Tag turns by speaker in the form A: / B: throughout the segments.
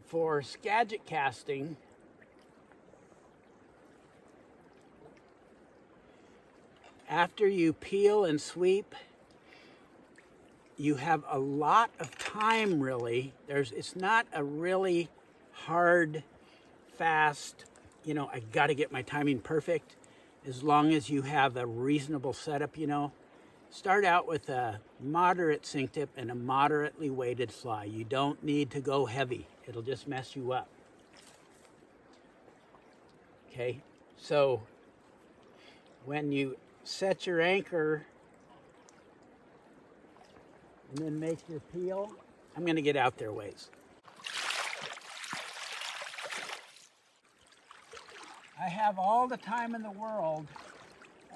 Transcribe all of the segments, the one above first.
A: For Skagit casting, after you peel and sweep, you have a lot of time really. It's not a really hard, fast, I gotta get my timing perfect. As long as you have a reasonable setup, Start out with a moderate sink tip and a moderately weighted fly. You don't need to go heavy. It'll just mess you up. Okay, so when you set your anchor and then make your peel, I'm gonna get out there ways. I have all the time in the world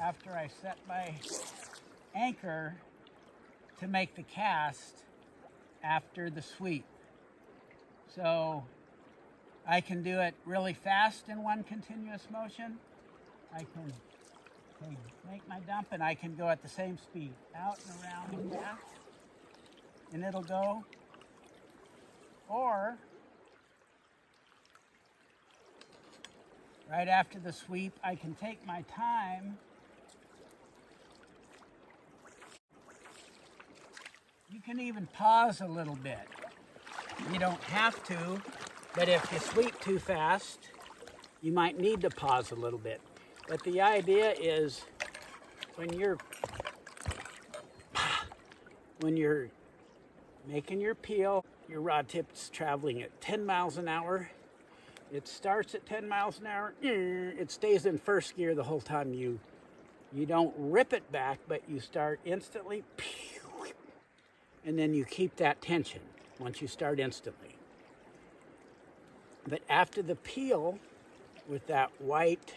A: after I set my anchor to make the cast after the sweep. So I can do it really fast in one continuous motion. I can make my dump and I can go at the same speed, out and around and back, and it'll go. Or right after the sweep, I can take my time. You can even pause a little bit. You don't have to, but if you sweep too fast, you might need to pause a little bit. But the idea is when you're making your peel, your rod tip's traveling at 10 miles an hour. It starts at 10 miles an hour. It stays in first gear the whole time. You don't rip it back, but you start instantly. And then you keep that tension once you start instantly. But after the peel, with that white,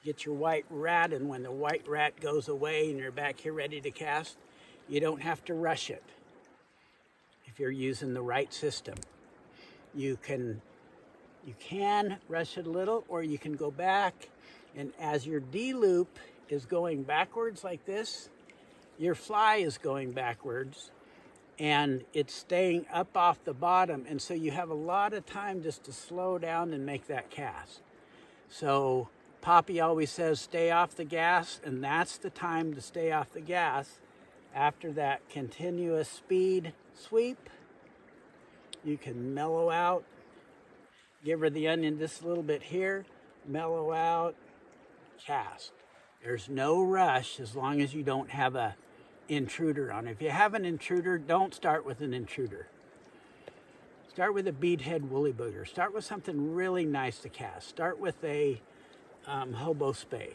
A: get your white rat, and when the white rat goes away and you're back here ready to cast, you don't have to rush it if you're using the right system. You can rush it a little, or you can go back, and as your D-loop is going backwards like this, your fly is going backwards, and it's staying up off the bottom, and so you have a lot of time just to slow down and make that cast. So Poppy always says stay off the gas, and that's the time to stay off the gas. After that continuous speed sweep, you can mellow out, give her the onion just a little bit here, mellow out, cast. There's no rush as long as you don't have a intruder on. If you have an intruder, don't start with an intruder. Start with a beadhead woolly booger. Start with something really nice to cast. Start with a hobo spay,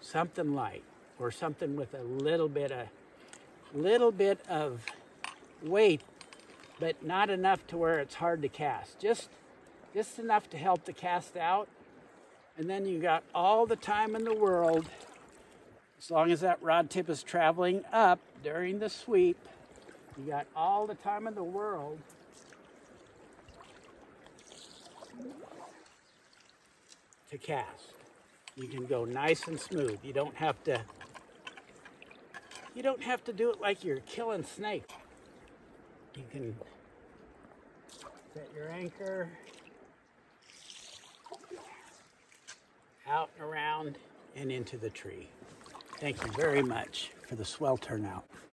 A: something light, or something with a little bit of weight, but not enough to where it's hard to cast. Just enough to help the cast out, and then you got all the time in the world. As long as that rod tip is traveling up during the sweep, you got all the time in the world to cast. You can go nice and smooth. You don't have to do it like you're killing snakes. You can set your anchor out and around and into the tree. Thank you very much for the swell turnout.